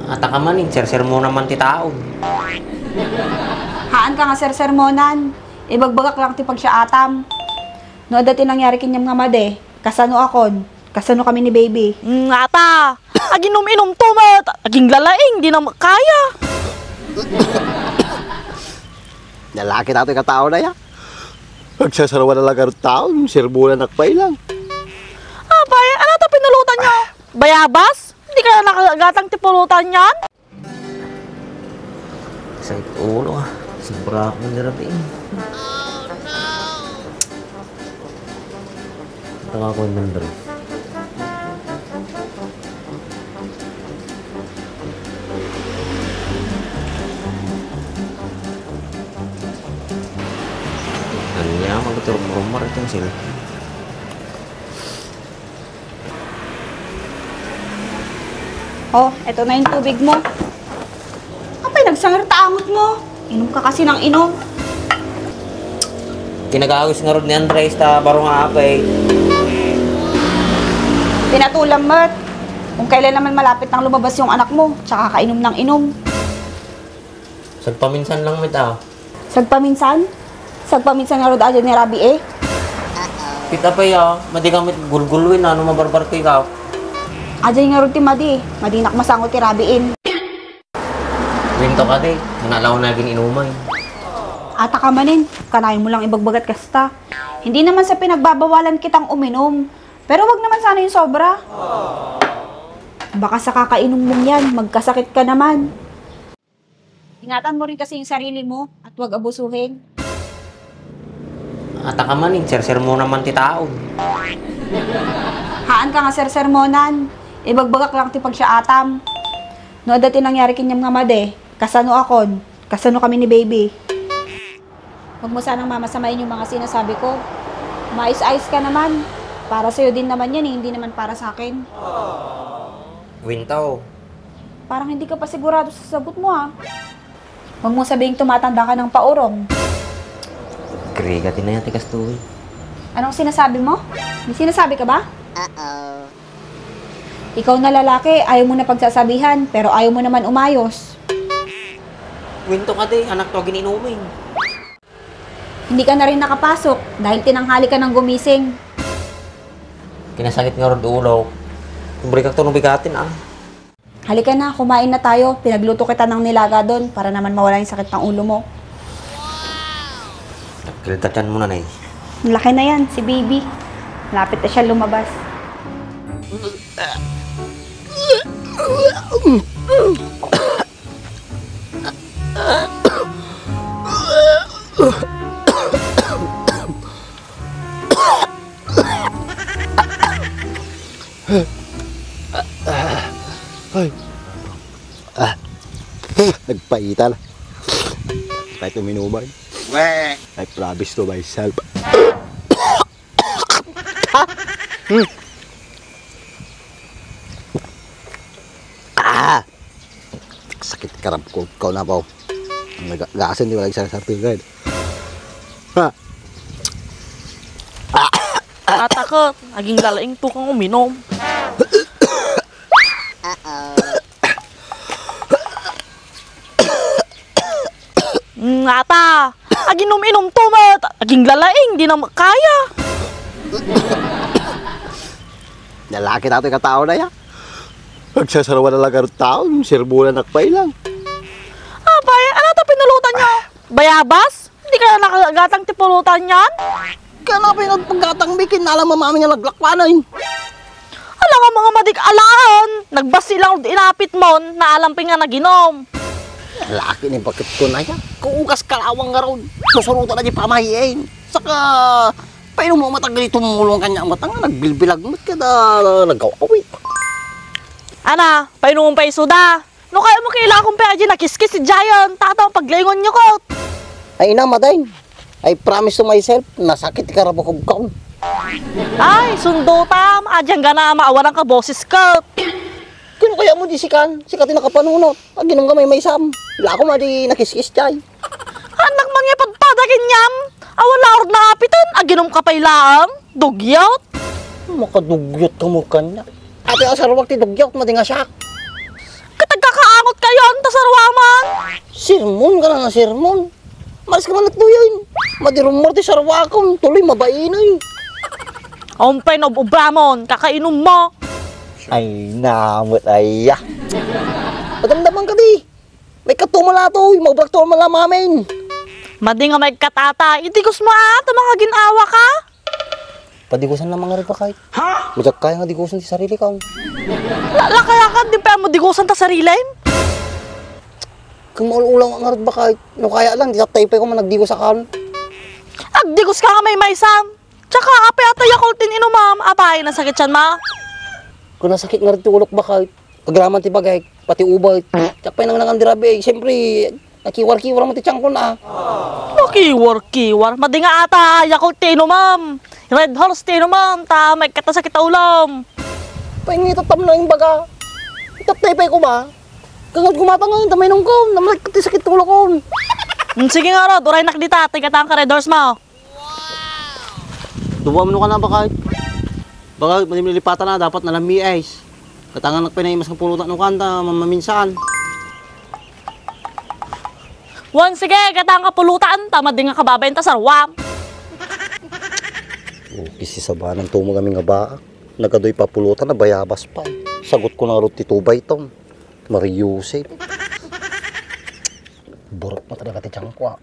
Ata ka maning, ser-ser mo naman ti taon. Haan ka nga ser-sermonan. Ibagbagak lang ti pag siya atam. No, dati nangyari kinyam nga made. Kasano akon? Kasano kami ni baby? Ata, aginom-inom tumat, aging lalaing, di na kaya. Lalaki natin katao na ya. Magsasarawa na lang ang taon, sirbulan nakpay lang. Abay, ano ito pinulutan nyo? Bayabas? Hindi kaya nakagatang tipulutan yan? Sakit ulo ah. Sobra ako narating. Ito nga ako yung nandun. Hanya magturumurumar ito yung sila. Oh, eto na yung tubig mo. Apay, nagsangartaangot mo. Inom ka kasi ng inom. Kinagagawis nga rin ni Andres ta baro nga apay. Pinatulang mat. Kung kailan naman malapit nang lumabas yung anak mo, tsaka kainom ng inom. Sagpaminsan lang mita. Sagpaminsan? Sagpaminsan nga rin adyan ni Rabi eh. Kita pa ya, madi kami gulgulwin ano mabarbar kay ka. Adyan nga rin ti Madi. Madinak masangot ti Rabiin. Winto ka di, nanalaw na inuman. Ata ka manin, kanayin mo lang ibagbagat kasta. Hindi naman sa pinagbabawalan kitang uminom. Pero wag naman sana yung sobra. Baka sa kakainom mong yan, magkasakit ka naman. Ingatan mo rin kasi yung sarili mo at wag abusuhin. Ata ka maning, ser-ser mo naman ti taon. Haan ka nga ser-sermonan. Ibagbagak lang ti pag siya atam. No, dati nangyari kinyam nga made. Kasano akon? Kasano kami ni baby? Huwag mo sanang mamasamain yung mga sinasabi ko. Mais-ayos ka naman. Para sa'yo din naman yan eh, hindi naman para sa akin. Winto. Parang hindi ka pa sigurado sa sagot mo ha. Huwag mo sabihing tumatanda ka ng paurong. Krigatin na yan, tikas tuwi. Anong sinasabi mo? May sinasabi ka ba? Ikaw na lalaki, ayaw mo na pagsasabihan, pero ayaw mo naman umayos. Winto ka di, anak to gininumin. Hindi ka na rin nakapasok dahil tinanghali ka ng gumising. Kinasakit nga rin ulo. Tumbri ka ito nung bigatin ah. Halika na, kumain na tayo. Pinagluto kita ng nilaga doon para naman mawala yung sakit ng ulo mo. Kilitatan mo na na eh. Laki na yan, si baby. Lapit na siya lumabas. Nagpaitan. Kahit uminuman. I promise to myself. Sakit karap ko. Kau na po. Nag-aasin di wala isang sarpinggan. Atakot, aging lalaing to kang uminom. Ata, aginom-inom tumat, aging lalaing, di na kaya. Lalaki natin katao na ya. Magsasarawa na lang ang taon, sirbulan nakpay lang. Abay, ano ito pinulutan nyo? Bayabas? Hindi kaya nakagatang tipulutan yan? Kaya na pinagpaggatang bikin, alam mo mami nga naglakpanan. Alam nga mga madik-alaan, nagbasi lang inapit mo, na alamping nga naginom. Laki ni bakit ko na ya. Kuugas kalawang nga ron. Susurutan na di pamahiin. Saka, painom mo matagal itong mulong kanya ang matang. Nagbilbilag mo ka na nagkawawit. Ana, painom pa isuda. No kaya mo kailangan kong pera dyan, nakiskis si Giant. Tatang paglingon niyo ko. Ay na, maday. I promise to myself, nasakit ka rabakog ka. Ay, sundo tam. Adyang gana maawaran ka boses ka. Kino kaya mo di sikan? Sikatin nakapanunot. Aginom ka may sam. Wala ko madi nakiskis chay. Anak man nga pagpadagin niyam. Awala orod na apitan. Aginom ka pa ilaang. Dugyot. Makadugyot ka mo kanya. Ate ang sarawag ti dugyot, madi nga siya. Katagkakaangot Sirmon ka na sirmon. Maris ka man at doon. Madirumor ti sarwakon. Tuloy mabainay. Umpay na ubramon, kakainom mo. Ay, namot ay. Padamdaman ka di. May katumala to. Maubrak to malamamin. Madi nga may katata, itigos mo mga ginawa ka. Padigusan na mga rin pa kahit. Majak kaya nga digusan ti sarili ka. Lala kaya ka, di pa mo digusan ta sarilain. Kung maululang ang harap ba kahit. No kaya lang, di taptay pa ko man nagdigos sa kan. Agdigos ka nga may maysam. Tsaka ape ata yakultin inumam, apay na sakit siyan ma. Kung nasakit nga rin ti ulok ba kahit. Kagraman ti bagay, pati ubay. Tsak pa nang nangandirabe. Siyempre, nakiwar-kiwar mo ti tiyang ko na. Kiwar. Madi nga ata yakultin inumam. Red horse tinumam, ta may katasakit ta ulam. Pahingi tatam na yung baga. Taptay pa ko ba? Kagad gumatang nga, damay nung ko. Namalag ti sakit tulok ko. Sige nga Rod, uray nakdita, tigatan ka red horse mo. Tubuan mo ka na ba kahit? Baka manimilipatan na, dapat nalami ice. Katangan nagpinaimas ng pulutan ng kanta, mamaminsan. Sige, katang ka pulutan, tama din nga kababayin ta sarwam. Kisi sa banang tumo kami nga ba? Nagadoy papulutan na bayabas pa. Sagot ko na rin titubay itong. Mariusip. Burot mo talaga ti tiyang ko.